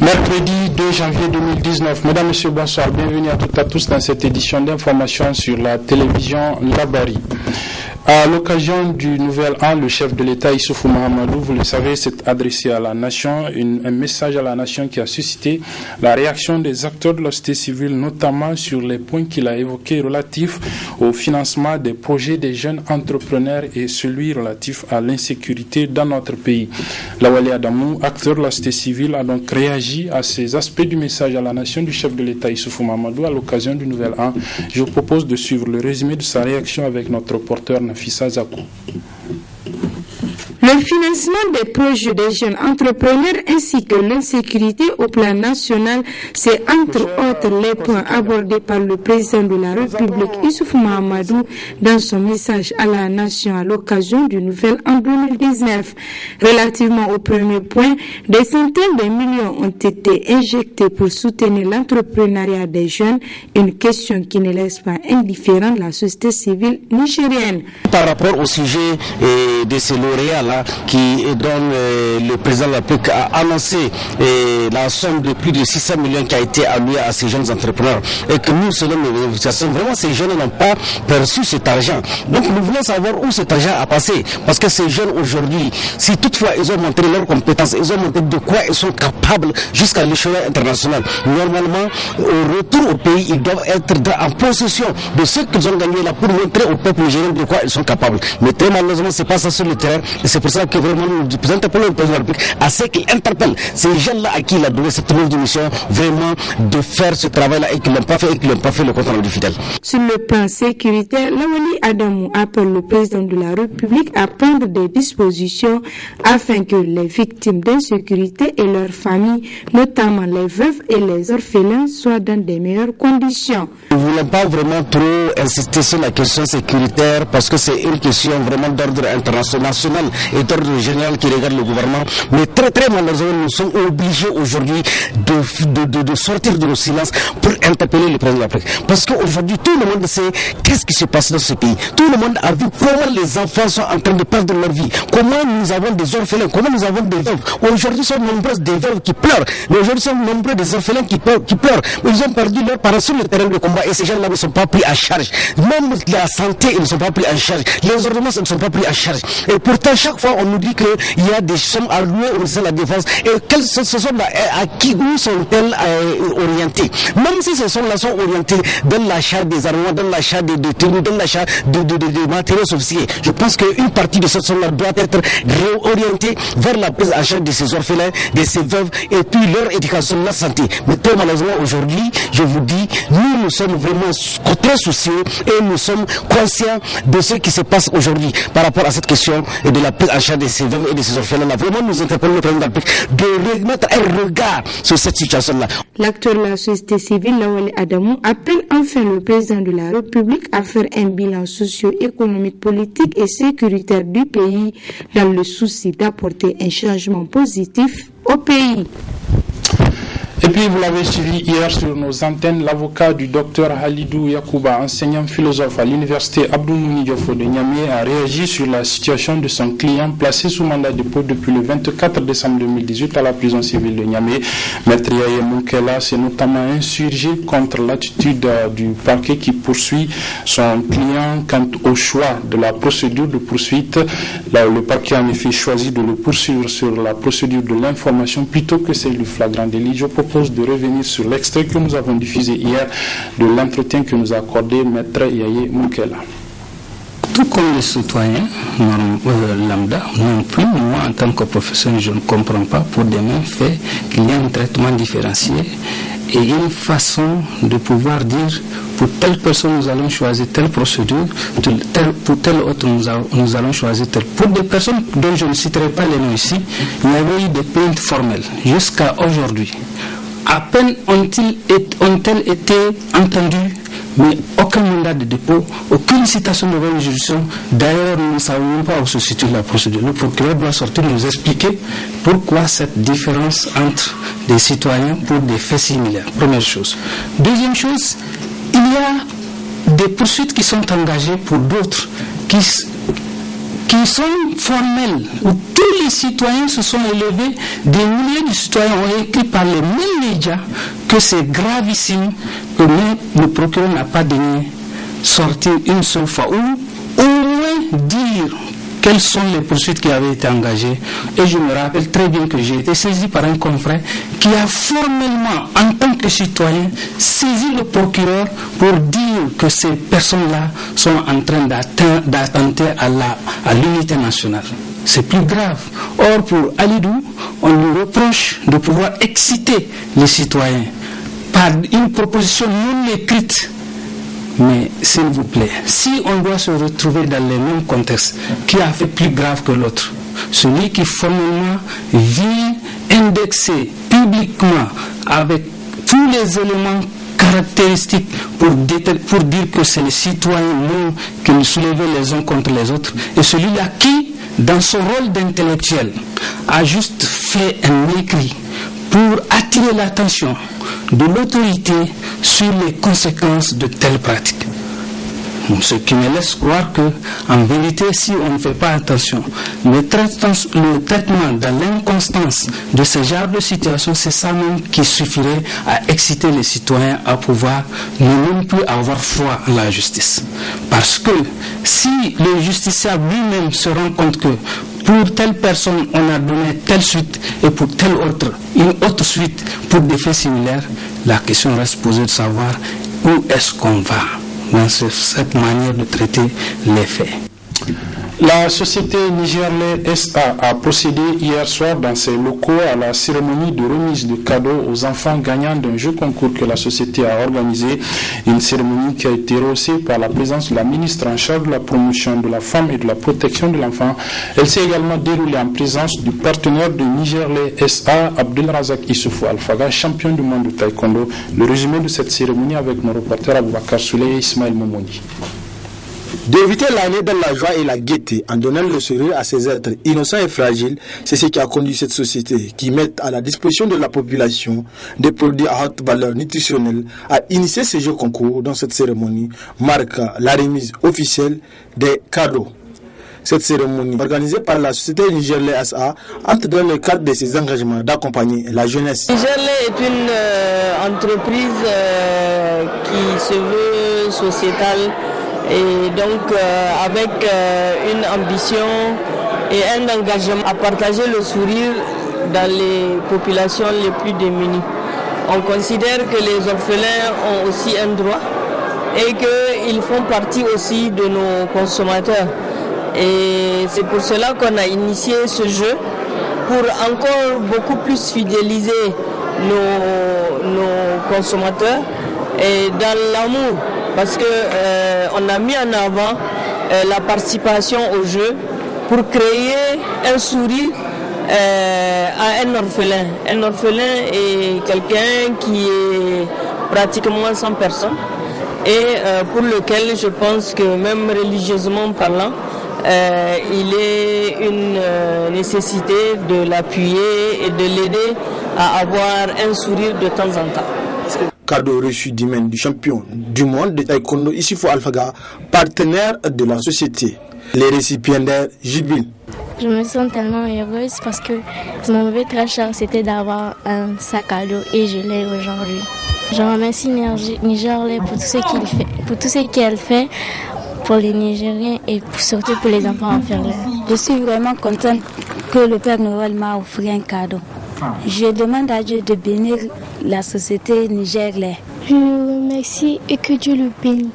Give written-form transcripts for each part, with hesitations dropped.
Mercredi 2 janvier 2019. Mesdames, Messieurs, bonsoir. Bienvenue à toutes et à tous dans cette édition d'information sur la télévision Labari. À l'occasion du nouvel an, le chef de l'État Issoufou Mahamadou, vous le savez, s'est adressé à la nation, un message à la nation qui a suscité la réaction des acteurs de la société civile, notamment sur les points qu'il a évoqués relatifs au financement des projets des jeunes entrepreneurs et celui relatif à l'insécurité dans notre pays. Lawali Adamou, acteur de la société civile, a donc réagi à ces aspects du message à la nation du chef de l'État Issoufou Mahamadou à l'occasion du nouvel an. Je vous propose de suivre le résumé de sa réaction avec notre reporter Nafissa Zakou. Le financement des projets des jeunes entrepreneurs ainsi que l'insécurité au plan national, c'est entre autres les points abordés par le président de la République Issoufou Mahamadou dans son message à la nation à l'occasion du nouvel an 2019. Relativement au premier point, des centaines de millions ont été injectés pour soutenir l'entrepreneuriat des jeunes, une question qui ne laisse pas indifférente la société civile nigérienne. Par rapport au sujet de ces lauréats-là, dont le président de la République a annoncé la somme de plus de 600 millions qui a été allouée à ces jeunes entrepreneurs et que nous, selon nos négociations, vraiment ces jeunes n'ont pas perçu cet argent. Donc nous voulons savoir où cet argent a passé, parce que ces jeunes aujourd'hui, si toutefois ils ont montré leurs compétences, ils ont montré de quoi ils sont capables jusqu'à l'échelon international, normalement au retour au pays, ils doivent être en possession de ce qu'ils ont gagné là pour montrer au peuple nigérien de quoi ils sont capables. Mais très malheureusement, c'est pas ça sur le terrain, et c'est pour ça que vraiment nous interpellons le président de la République à ce qu'il interpelle ces jeunes-là à qui il a donné cette nouvelle mission, vraiment de faire ce travail-là et qu'ils ne l'ont pas fait et qu'ils n'ont pas fait le compte rendu fidèle. Sur le plan sécuritaire, Lawali Adamou appelle le président de la République à prendre des dispositions afin que les victimes d'insécurité et leurs familles, notamment les veuves et les orphelins, soient dans des meilleures conditions. Nous ne voulons pas vraiment trop insister sur la question sécuritaire parce que c'est une question vraiment d'ordre international et d'ordre général qui regarde le gouvernement, mais très malheureusement nous sommes obligés aujourd'hui de sortir de nos silences pour interpeller le président de la République, parce qu'aujourd'hui tout le monde sait qu'est-ce qui se passe dans ce pays, tout le monde a vu comment les enfants sont en train de perdre leur vie, comment nous avons des orphelins, comment nous avons des veuves. Aujourd'hui sont nombreuses des veuves qui pleurent, mais aujourd'hui sont nombreux des orphelins qui pleurent, ils ont perdu leurs parents sur le terrain de combat et ces gens-là ne sont pas pris en charge, même la santé ils ne sont pas pris en charge, les ordonnances ne sont pas pris en charge, et pourtant chaque fois on nous dit qu'il y a des sommes allouées au ministère de la Défense, et quelles ce sommes-là, à qui, où sont-elles orientées? Même si ces sommes-là sont orientées dans l'achat des armements, dans l'achat des tenues, dans l'achat de matériaux officiers, je pense qu'une partie de cette somme-là doit être réorientée vers la prise en charge de ces orphelins, de ces veuves, et puis leur éducation, leur santé. Mais très malheureusement aujourd'hui, je vous dis, nous sommes vraiment très soucieux et nous sommes conscients de ce qui se passe aujourd'hui par rapport à cette question et de la prise en charge de ces veuves et de ces orphelins-là. Vraiment, nous interpellons le président de la République de remettre un regard sur cette situation-là. L'acteur de la société civile, Lawali Adamou, appelle enfin le président de la République à faire un bilan socio-économique, politique et sécuritaire du pays dans le souci d'apporter un changement positif au pays. Et puis, vous l'avez suivi hier sur nos antennes, l'avocat du docteur Halidou Yakouba, enseignant philosophe à l'université Abdou-Mouni Diofo de Niamey, a réagi sur la situation de son client placé sous mandat de dépôt depuis le 24 décembre 2018 à la prison civile de Niamey. Maître Yaye Moukela s'est notamment insurgé contre l'attitude du parquet qui poursuit son client quant au choix de la procédure de poursuite. Là, le parquet a en effet choisi de le poursuivre sur la procédure de l'information plutôt que celle du flagrant délit. Je propose de revenir sur l'extrait que nous avons diffusé hier de l'entretien que nous a accordé Maître Yaye Moukela. Tout comme les citoyens lambda non plus, moi en tant que professeur je ne comprends pas pour des mêmes faits qu'il y a un traitement différencié et une façon de pouvoir dire pour telle personne nous allons choisir telle procédure, pour telle autre nous allons choisir telle. Pour des personnes dont je ne citerai pas les noms ici, il y avait eu des plaintes formelles jusqu'à aujourd'hui. À peine ont-elles été entendues, mais aucun mandat de dépôt, aucune citation devant une juridiction. D'ailleurs, nous ne savons même pas où se situe la procédure. Le procureur doit sortir nous expliquer pourquoi cette différence entre des citoyens pour des faits similaires. Première chose. Deuxième chose, il y a des poursuites qui sont engagées pour d'autres qui sont formels, où tous les citoyens se sont élevés, des milliers de citoyens ont écrit par les mêmes médias que c'est gravissime, que même le procureur n'a pas daigné sortir une seule fois, ou au moins dire quelles sont les poursuites qui avaient été engagées. Et je me rappelle très bien que j'ai été saisi par un confrère qui a formellement, en tant que citoyen, saisi le procureur pour dire que ces personnes-là sont en train d'attenter à l'unité nationale. C'est plus grave. Or, pour Alidou, on lui reproche de pouvoir exciter les citoyens par une proposition non écrite. Mais s'il vous plaît, si on doit se retrouver dans les mêmes contextes, qui a fait plus grave que l'autre? Celui qui formellement vient indexer publiquement avec tous les éléments caractéristiques pour dire que c'est les citoyens qui nous soulevaient les uns contre les autres, et celui-là qui, dans son rôle d'intellectuel, a juste fait un écrit pour attirer l'attention de l'autorité sur les conséquences de telles pratiques. Ce qui me laisse croire que, en vérité, si on ne fait pas attention, le traitement dans l'inconstance de ce genre de situation, c'est ça même qui suffirait à exciter les citoyens à pouvoir ne même plus avoir foi en la justice. Parce que si le justiciable lui-même se rend compte que pour telle personne, on a donné telle suite et pour telle autre, une autre suite pour des faits similaires, la question reste posée de savoir où est-ce qu'on va dans cette manière de traiter les faits. La société Nigerlais SA a procédé hier soir dans ses locaux à la cérémonie de remise de cadeaux aux enfants gagnants d'un jeu concours que la société a organisé. Une cérémonie qui a été rehaussée par la présence de la ministre en charge de la promotion de la femme et de la protection de l'enfant. Elle s'est également déroulée en présence du partenaire de Nigerlais SA, Abdelrazak Issoufou Alfaga, champion du monde de taekwondo. Le résumé de cette cérémonie avec nos reporters Aboubakar Souley et Ismaël Momoni. D'éviter l'année dans la joie et la gaieté en donnant le sourire à ces êtres innocents et fragiles, c'est ce qui a conduit cette société qui met à la disposition de la population des produits à haute valeur nutritionnelle à initier ces jeux concours dans cette cérémonie marque la remise officielle des cadeaux. Cette cérémonie, organisée par la société Nigerlais SA, entre dans le cadre de ses engagements d'accompagner la jeunesse. Nigerlais est une entreprise qui se veut sociétale. Et donc avec une ambition et un engagement à partager le sourire dans les populations les plus démunies. On considère que les orphelins ont aussi un droit et qu'ils font partie aussi de nos consommateurs. Et c'est pour cela qu'on a initié ce jeu, pour encore beaucoup plus fidéliser nos consommateurs et dans l'amour. Parce qu'on a mis en avant la participation au jeu pour créer un sourire à un orphelin. Un orphelin est quelqu'un qui est pratiquement sans personne et pour lequel je pense que même religieusement parlant, il est une nécessité de l'appuyer et de l'aider à avoir un sourire de temps en temps. Cadeau reçu d'Imen du champion du monde de taekwondo Issoufou Alfaga, partenaire de la société. Les récipiendaires jubilent. Je me sens tellement heureuse parce que mon rêve très cher, c'était d'avoir un sac à dos et je l'ai aujourd'hui. Je remercie Nigerlais pour tout ce qu'elle fait pour les Nigériens et surtout pour les enfants orphelins. Je suis vraiment contente que le Père Noël m'a offert un cadeau. Je demande à Dieu de bénir la société Nigerlais. Je le remercie et que Dieu le bénisse.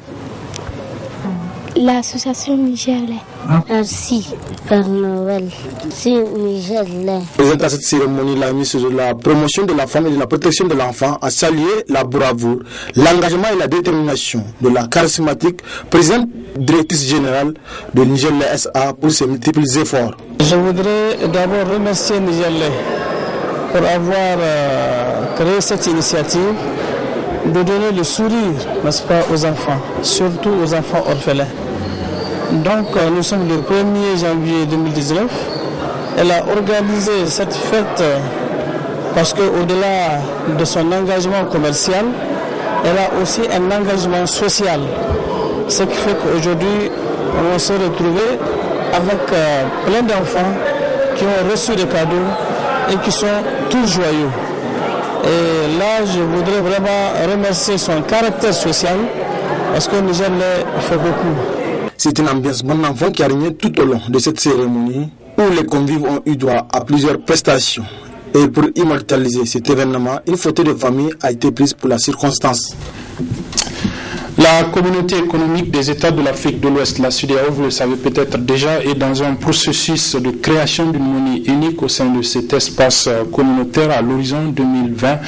L'association Nigerlais. Merci, Père Noël. C'est Nigerlais. Présente à cette cérémonie, la ministre de la promotion de la femme et de la protection de l'enfant a salué la bravoure, l'engagement et la détermination de la charismatique présidente directrice générale de Nigerlais SA pour ses multiples efforts. Je voudrais d'abord remercier Nigerlais pour avoir créé cette initiative de donner le sourire, n'est-ce pas, aux enfants, surtout aux enfants orphelins. Donc nous sommes le 1er janvier 2019. Elle a organisé cette fête parce qu'au-delà de son engagement commercial, elle a aussi un engagement social. Ce qui fait qu'aujourd'hui, on s'est retrouvés avec plein d'enfants qui ont reçu des cadeaux et qui sont tous joyeux. Et là, je voudrais vraiment remercier son caractère social parce que Niger fait beaucoup. C'est une ambiance bon enfant qui a régné tout au long de cette cérémonie où les convives ont eu droit à plusieurs prestations. Et pour immortaliser cet événement, une photo de famille a été prise pour la circonstance. La communauté économique des États de l'Afrique de l'Ouest, la CEDEAO, vous le savez peut-être déjà, est dans un processus de création d'une monnaie unique au sein de cet espace communautaire à l'horizon 2020.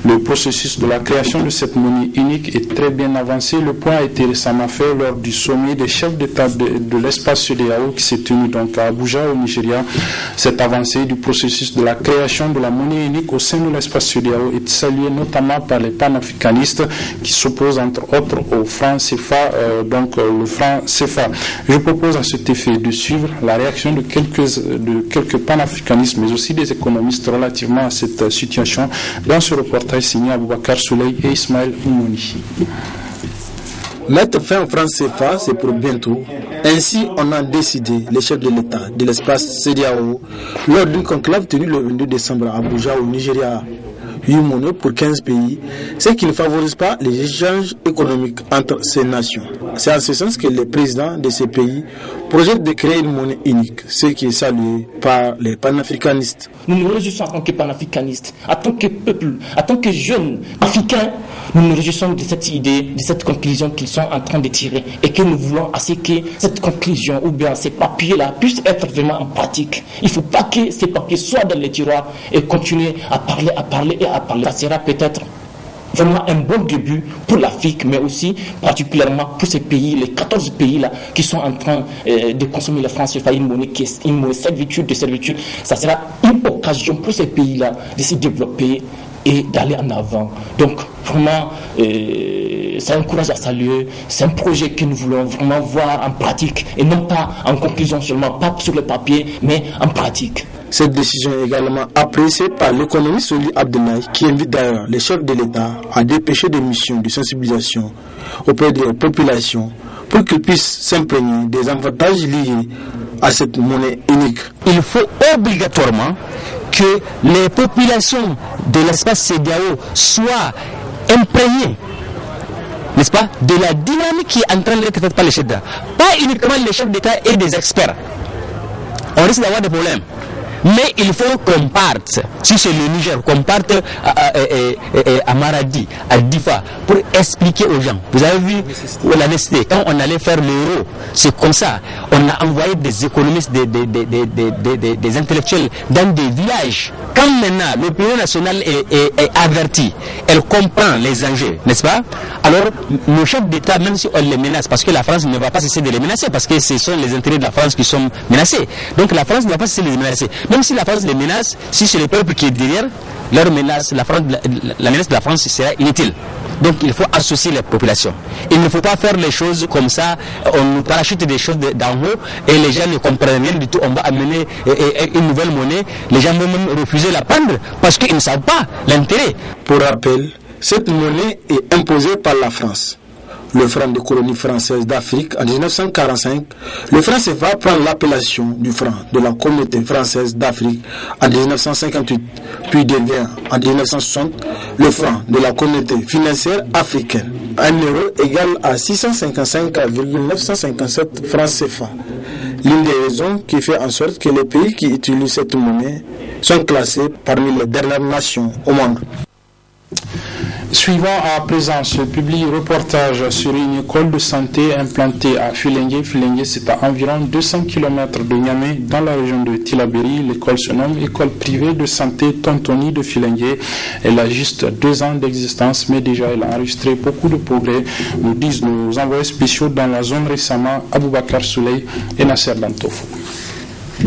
Le processus de la création de cette monnaie unique est très bien avancé. Le point a été récemment fait lors du sommet des chefs d'État de l'espace CEDEAO qui s'est tenu donc à Abuja au Nigeria. Cette avancée du processus de la création de la monnaie unique au sein de l'espace CEDEAO est saluée notamment par les panafricanistes qui s'opposent entre autres au franc CFA, le franc CFA. Je propose à cet effet de suivre la réaction de quelques panafricanistes, mais aussi des économistes relativement à cette situation dans ce reportage signé Aboubakar Souley et Ismaël Oumouni. Mettre fin au franc CFA, c'est pour bientôt. Ainsi, on a décidé, les chefs de l'État de l'espace CEDEAO, lors d'une conclave tenue le 22 décembre à Abuja au Nigeria. 8 monnaies pour 15 pays, ce qui ne favorise pas les échanges économiques entre ces nations. C'est en ce sens que les présidents de ces pays projettent de créer une monnaie unique, ce qui est salué par les panafricanistes. Nous nous réjouissons en tant que panafricanistes, en tant que peuple, en tant que jeunes africains, nous nous réjouissons de cette idée, de cette conclusion qu'ils sont en train de tirer et que nous voulons à ce que cette conclusion ou bien ces papiers-là puissent être vraiment en pratique. Il ne faut pas que ces papiers soient dans les tiroirs et continuer à parler et à parler. Ça sera peut-être vraiment un bon début pour l'Afrique, mais aussi particulièrement pour ces pays, les 14 pays-là qui sont en train de consommer la franc CFA, une monnaie qui est une monnaie de servitude. Ça sera une occasion pour ces pays-là de se développer et d'aller en avant. Donc vraiment, c'est un courage à saluer, c'est un projet que nous voulons vraiment voir en pratique et non pas en conclusion seulement, pas sur le papier, mais en pratique. Cette décision est également appréciée par l'économiste Soli Abdoulaye qui invite d'ailleurs les chefs de l'État à dépêcher des missions de sensibilisation auprès des populations pour qu'ils puissent s'imprégner des avantages liés à cette monnaie unique. Il faut obligatoirement que les populations de l'espace CEDEAO soient imprégnées, n'est-ce pas, de la dynamique qui est en train d'être faite par les chefs d'État. Pas uniquement les chefs d'État et des experts. On risque d'avoir des problèmes. Mais il faut qu'on parte, si c'est le Niger, qu'on parte à Maradi, à Difa, pour expliquer aux gens. Vous avez vu la nécessité, quand on allait faire l'euro, c'est comme ça. On a envoyé des économistes, des intellectuels dans des villages. Quand maintenant l'opinion nationale est avertie, elle comprend les enjeux, n'est-ce pas? Alors, nos chefs d'État, même si on les menace, parce que la France ne va pas cesser de les menacer, parce que ce sont les intérêts de la France qui sont menacés. Donc la France ne va pas cesser de les menacer. Même si la France les menace, si c'est le peuple qui est derrière, leur menace, la menace de la France sera inutile. Donc il faut associer les populations. Il ne faut pas faire les choses comme ça, on nous parachute des choses d'en haut et les gens ne comprennent rien du tout. On va amener une nouvelle monnaie, les gens vont même refuser la prendre parce qu'ils ne savent pas l'intérêt. Pour rappel, cette monnaie est imposée par la France. Le franc de colonie française d'Afrique en 1945, le franc CFA prend l'appellation du franc de la communauté française d'Afrique en 1958, puis devient en 1960 le franc de la communauté financière africaine. 1 euro égale à 655,957 francs CFA. L'une des raisons qui fait en sorte que les pays qui utilisent cette monnaie sont classés parmi les dernières nations au monde. Suivant à présent ce public reportage sur une école de santé implantée à Filengue. Filengue, c'est à environ 200 km de Niamey, dans la région de Tillabéri. L'école se nomme École privée de santé Tontoni de Filengue. Elle a juste 2 ans d'existence, mais déjà elle a enregistré beaucoup de progrès, nous disent nos envoyés spéciaux dans la zone récemment, Aboubakar Souley et Nasser Dantofo.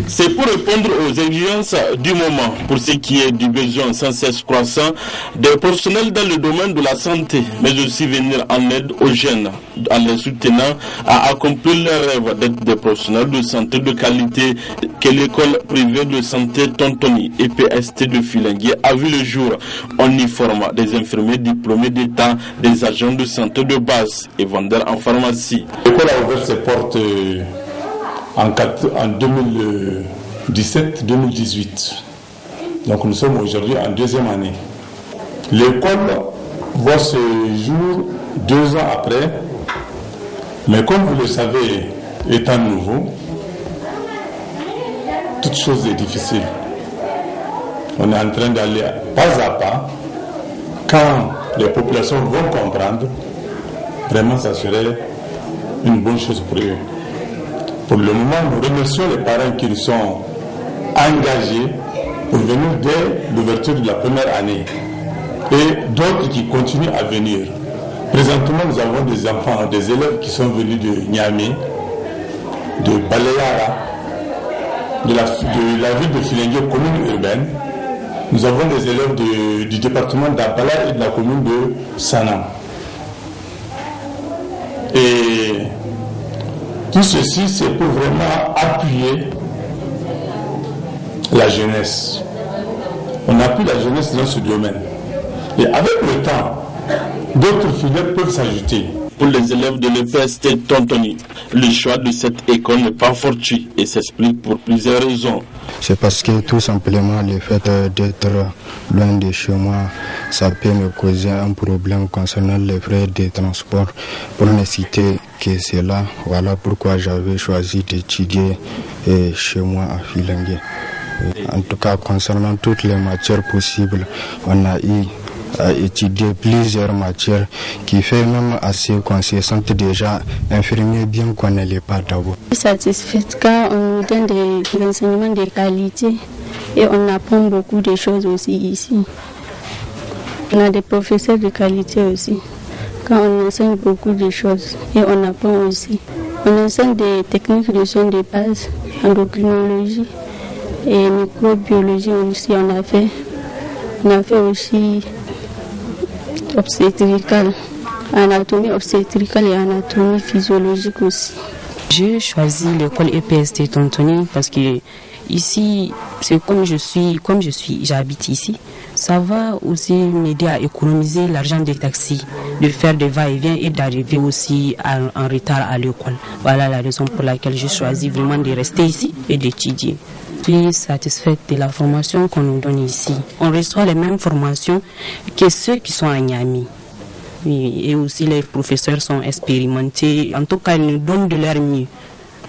C'est pour répondre aux exigences du moment, pour ce qui est du besoin sans cesse croissant des professionnels dans le domaine de la santé, mais aussi venir en aide aux jeunes, en les soutenant à accomplir leur rêve d'être des professionnels de santé de qualité que l'école privée de santé Tontoni et PST de Filengue a vu le jour. On y forme des infirmiers diplômés d'État, des agents de santé de base et vendeurs en pharmacie. L'école a ouvert ses portes en 2017-2018. Donc nous sommes aujourd'hui en deuxième année. L'école voit ce jour 2 ans après, mais comme vous le savez, étant nouveau, toute chose est difficile. On est en train d'aller pas à pas. Quand les populations vont comprendre, vraiment ça serait une bonne chose pour eux. Pour le moment, nous remercions les parents qui sont engagés pour venir dès l'ouverture de la première année et d'autres qui continuent à venir. Présentement, nous avons des enfants, des élèves qui sont venus de Niamey, de Balayara, de la ville de Filengue, commune urbaine. Nous avons des élèves du département d'Abala et de la commune de Sanam. Et tout ceci, c'est pour vraiment appuyer la jeunesse. On appuie la jeunesse dans ce domaine. Et avec le temps, d'autres filières peuvent s'ajouter. Pour les élèves de l'EPST Tontoni, le choix de cette école n'est pas fortuit et s'explique pour plusieurs raisons. C'est parce que tout simplement le fait d'être loin de chez moi, ça peut me causer un problème concernant les frais de transport. Pour ne citer que cela, voilà pourquoi j'avais choisi d'étudier chez moi à Filengue. En tout cas, concernant toutes les matières possibles, on a eu à étudier plusieurs matières qui fait même assez consistante déjà. Infirmier, bien qu'on ne l'ait pas d'abord. Satisfaite quand on nous donne des enseignements de qualité et on apprend beaucoup de choses aussi ici. On a des professeurs de qualité aussi. Quand on enseigne beaucoup de choses et on apprend aussi. On enseigne des techniques de soins de base, endocrinologie et microbiologie aussi on a fait. On a fait aussi obstétricale, anatomie obstétricale et anatomie physiologique aussi. J'ai choisi l'école EPST Tontoni parce que ici, c'est j'habite ici. Ça va aussi m'aider à économiser l'argent des taxis, de faire des va-et-vient et d'arriver aussi en retard à l'école. Voilà la raison pour laquelle j'ai choisi vraiment de rester ici et d'étudier. Je suis satisfaite de la formation qu'on nous donne ici. On reçoit les mêmes formations que ceux qui sont à Niamey. Et aussi les professeurs sont expérimentés. En tout cas, ils nous donnent de leur mieux.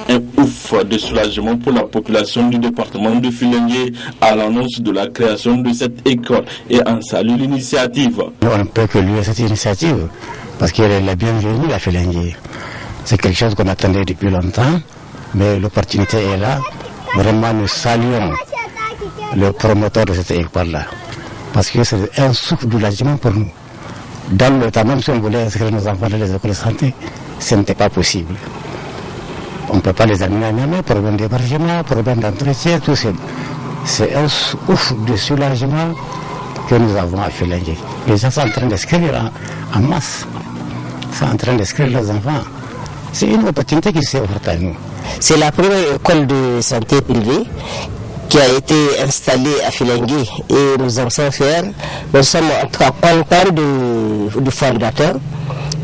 Un ouf de soulagement pour la population du département de Filengue à l'annonce de la création de cette école et en salue l'initiative. On ne peut que louer cette initiative parce qu'elle est la bienvenue à Filengue. C'est quelque chose qu'on attendait depuis longtemps, mais l'opportunité est là. Vraiment, nous saluons le promoteur de cette école-là parce que c'est un souffle de soulagement pour nous. Dans le temps, même si on voulait inscrire nos enfants dans les écoles de santé, ce n'était pas possible. On ne peut pas les amener à Niamey, problème d'hébergement, problème d'entretien, tout ça. C'est un souffle de soulagement que nous avons à Filengue. Les gens sont en train d'inscrire en masse. Ils sont en train d'inscrire les enfants. C'est une opportunité qui s'est offerte à nous. C'est la première école de santé privée qui a été installée à Filengue et nous en sommes fiers. Nous sommes en tout cas contents du fondateur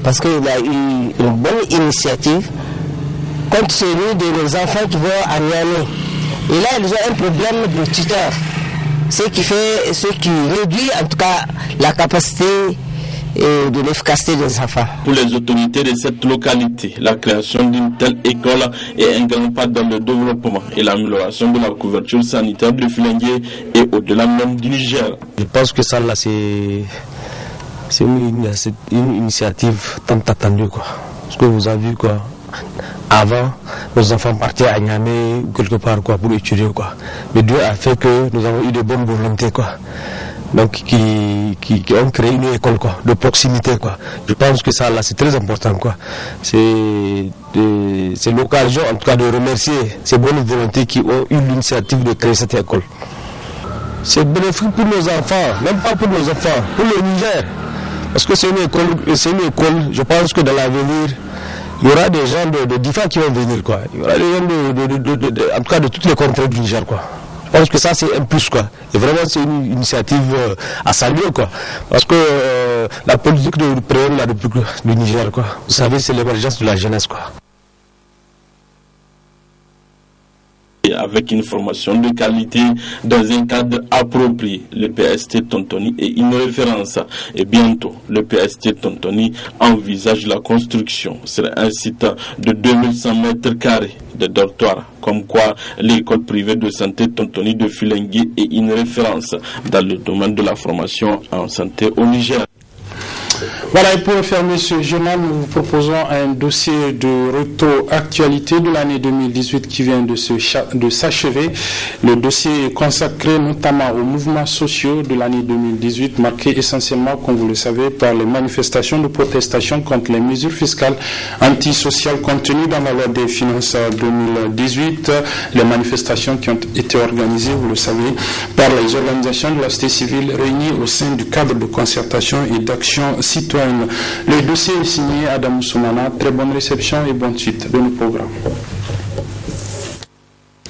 parce qu'il a eu une bonne initiative compte tenu de nos enfants qui vont à Niamey. Et là, ils ont un problème de tuteur, ce qui réduit en tout cas la capacité et de l'efficacité des enfants. Pour les autorités de cette localité, la création d'une telle école est un grand pas dans le développement et l'amélioration de la couverture sanitaire de Filengue et au-delà même du Niger. Je pense que ça là c'est une initiative tant attendue quoi. Parce que vous avez vu quoi. Avant, nos enfants partaient à Niamey ou quelque part quoi pour étudier quoi. Mais Dieu a fait que nous avons eu de bonnes volontés quoi. Donc qui ont créé une école quoi, de proximité quoi. Je pense que ça là c'est très important quoi. C'est l'occasion en tout cas de remercier ces bonnes volontés qui ont eu l'initiative de créer cette école. C'est bénéfique pour nos enfants, même pas pour nos enfants, pour le Niger. Parce que c'est une école, je pense que dans l'avenir, il y aura des gens de différents qui vont venir quoi. Il y aura des gens en tout cas de toutes les contrées du Niger quoi. Je pense que ça c'est un plus quoi. Et vraiment c'est une initiative à saluer quoi. Parce que la politique de président de la République du Niger quoi. Vous savez c'est l'émergence de la jeunesse quoi. avec une formation de qualité dans un cadre approprié. Le PST Tontoni est une référence et bientôt le PST Tontoni envisage la construction sur un site de 2100 mètres carrés de dortoirs, comme quoi l'école privée de santé Tontoni de Filengue est une référence dans le domaine de la formation en santé au Niger. Voilà, et pour refermer ce journal, nous vous proposons un dossier de rétro-actualité de l'année 2018 qui vient de s'achever. Le dossier est consacré notamment aux mouvements sociaux de l'année 2018, marqué essentiellement, comme vous le savez, par les manifestations de protestation contre les mesures fiscales antisociales contenues dans la loi des finances 2018. Les manifestations qui ont été organisées, vous le savez, par les organisations de la société civile réunies au sein du cadre de concertation et d'action citoyenne. Le dossier est signé Adam Soumana. Très bonne réception et bonne suite de nos programmes.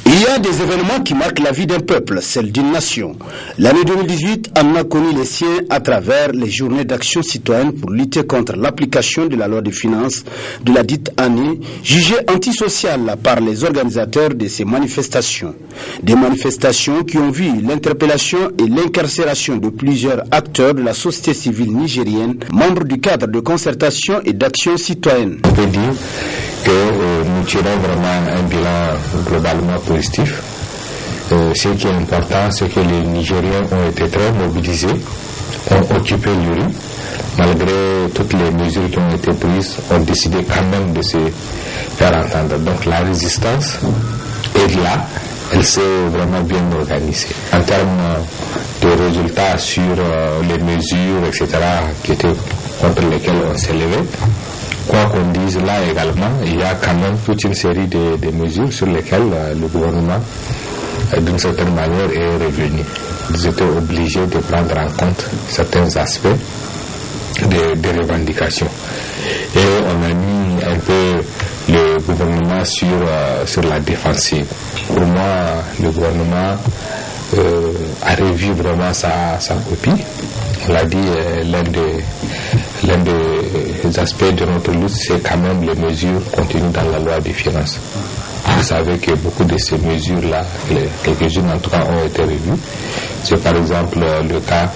Il y a des événements qui marquent la vie d'un peuple, celle d'une nation. L'année 2018 en a connu les siens à travers les journées d'action citoyenne pour lutter contre l'application de la loi des finances de la dite année, jugée antisociale par les organisateurs de ces manifestations. Des manifestations qui ont vu l'interpellation et l'incarcération de plusieurs acteurs de la société civile nigérienne, membres du cadre de concertation et d'action citoyenne. On peut dire que nous tirons vraiment un bilan globalement positif. Ce qui est important, c'est que les Nigériens ont été très mobilisés, ont occupé les rues, malgré toutes les mesures qui ont été prises, ont décidé quand même de se faire entendre. Donc la résistance est là, elle s'est vraiment bien organisée. En termes de résultats sur les mesures, etc., contre lesquelles on s'est levé, quoi qu'on dise là également, il y a quand même toute une série de mesures sur lesquelles le gouvernement, d'une certaine manière, est revenu. Ils étaient obligés de prendre en compte certains aspects des revendications. Et on a mis un peu le gouvernement sur la défensive. Pour moi, le gouvernement a revu vraiment sa copie. On l'a dit, l'un des aspects de notre lutte, c'est quand même les mesures contenues dans la loi des finances. Vous savez que beaucoup de ces mesures-là, quelques-unes en tout cas, ont été revues. C'est par exemple le cas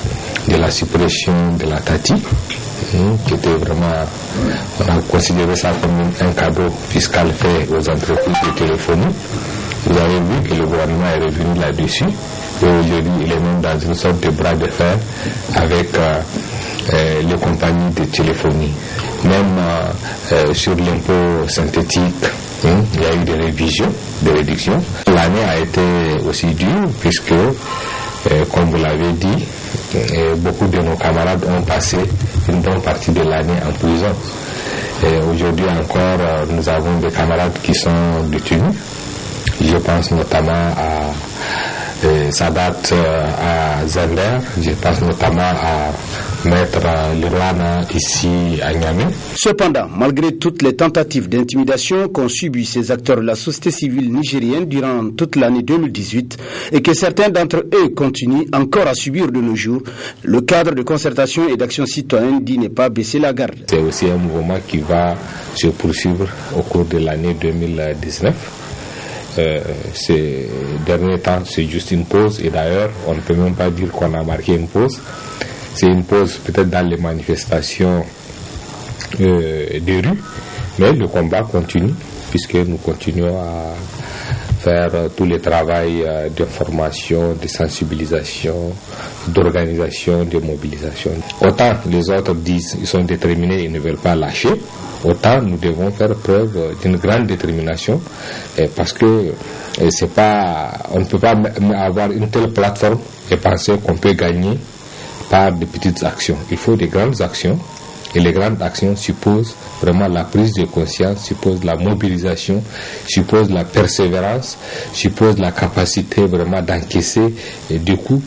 de la suppression de la TATI, qui était vraiment, on a considéré ça comme un cadeau fiscal fait aux entreprises de téléphonie. Vous avez vu que le gouvernement est revenu là-dessus. Et aujourd'hui, il est même dans une sorte de bras de fer avec les compagnies de téléphonie. Même sur l'impôt synthétique, il y a eu des révisions, des réductions. L'année a été aussi dure puisque, comme vous l'avez dit, beaucoup de nos camarades ont passé une bonne partie de l'année en prison. Aujourd'hui encore, nous avons des camarades qui sont détenus. Je pense notamment à Sadat à Zender, je pense notamment à Maître Lirwana ici à Niamey. Cependant, malgré toutes les tentatives d'intimidation qu'ont subi ces acteurs de la société civile nigérienne durant toute l'année 2018 et que certains d'entre eux continuent encore à subir de nos jours, le cadre de concertation et d'action citoyenne dit ne pas baisser la garde. C'est aussi un mouvement qui va se poursuivre au cours de l'année 2019. Ces derniers temps, c'est juste une pause et d'ailleurs, on ne peut même pas dire qu'on a marqué une pause. C'est une pause peut-être dans les manifestations des rues, mais le combat continue puisque nous continuons à faire tout le travail d'information, de sensibilisation, d'organisation, de mobilisation. Autant les autres disent qu'ils sont déterminés, ils ne veulent pas lâcher, autant nous devons faire preuve d'une grande détermination parce que c'est pas, on ne peut pas avoir une telle plateforme et penser qu'on peut gagner par de petites actions. Il faut des grandes actions. Et les grandes actions supposent vraiment la prise de conscience, supposent la mobilisation, supposent la persévérance, supposent la capacité vraiment d'encaisser des coups,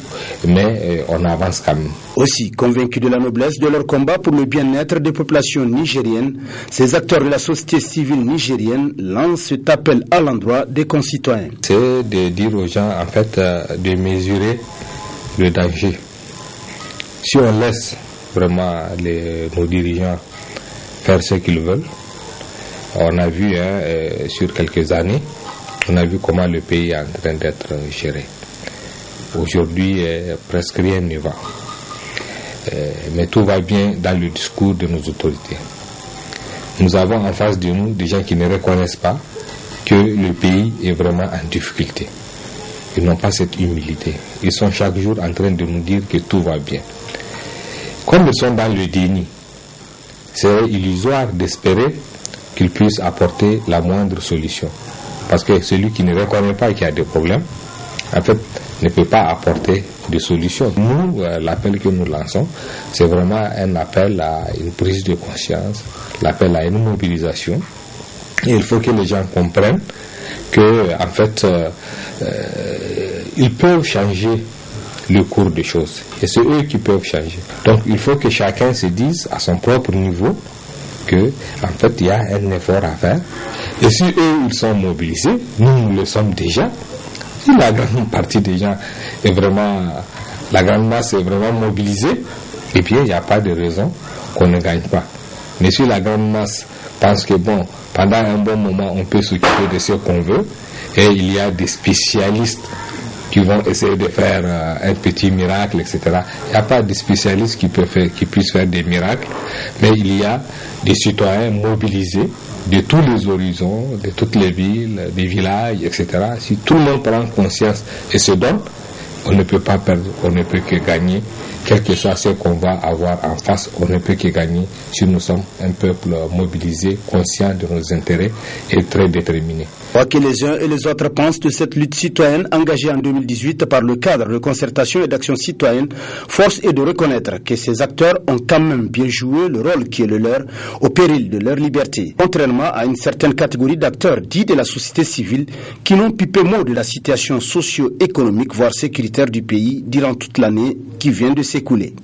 mais on avance quand même. Aussi, convaincus de la noblesse de leur combat pour le bien-être des populations nigériennes, ces acteurs de la société civile nigérienne lancent cet appel à l'endroit des concitoyens. C'est de dire aux gens, en fait, de mesurer le danger. Si on laisse vraiment nos dirigeants faire ce qu'ils veulent, on a vu sur quelques années, on a vu comment le pays est en train d'être géré. Aujourd'hui, presque rien ne va. Mais tout va bien dans le discours de nos autorités. Nous avons en face de nous des gens qui ne reconnaissent pas que le pays est vraiment en difficulté. Ils n'ont pas cette humilité. Ils sont chaque jour en train de nous dire que tout va bien. Comme ils sont dans le déni, c'est illusoire d'espérer qu'ils puissent apporter la moindre solution. Parce que celui qui ne reconnaît pas qu'il y a des problèmes, en fait, ne peut pas apporter de solutions. Nous, l'appel que nous lançons, c'est vraiment un appel à une prise de conscience, l'appel à une mobilisation. Et il faut que les gens comprennent que, en fait, ils peuvent changer le cours des choses. Et c'est eux qui peuvent changer. Donc, il faut que chacun se dise à son propre niveau que, en fait, il y a un effort à faire. Et si eux, ils sont mobilisés, nous le sommes déjà. Si la grande partie des gens est vraiment, la grande masse est vraiment mobilisée, eh bien, il n'y a pas de raison qu'on ne gagne pas. Mais si la grande masse pense que, bon, pendant un bon moment, on peut s'occuper de ce qu'on veut, et il y a des spécialistes qui vont essayer de faire un petit miracle, etc. Il n'y a pas de spécialistes qui puissent faire des miracles, mais il y a des citoyens mobilisés de tous les horizons, de toutes les villes, des villages, etc. Si tout le monde prend conscience et se donne, on ne peut pas perdre, on ne peut que gagner. Quel que soit ce qu'on va avoir en face, on ne peut que gagner si nous sommes un peuple mobilisé, conscient de nos intérêts et très déterminé. Quoi que les uns et les autres pensent de cette lutte citoyenne engagée en 2018 par le cadre de concertation et d'action citoyenne, force est de reconnaître que ces acteurs ont quand même bien joué le rôle qui est le leur au péril de leur liberté. Contrairement à une certaine catégorie d'acteurs dits de la société civile qui n'ont pipé mot de la situation socio-économique voire sécuritaire du pays durant toute l'année qui vient de s'écouler.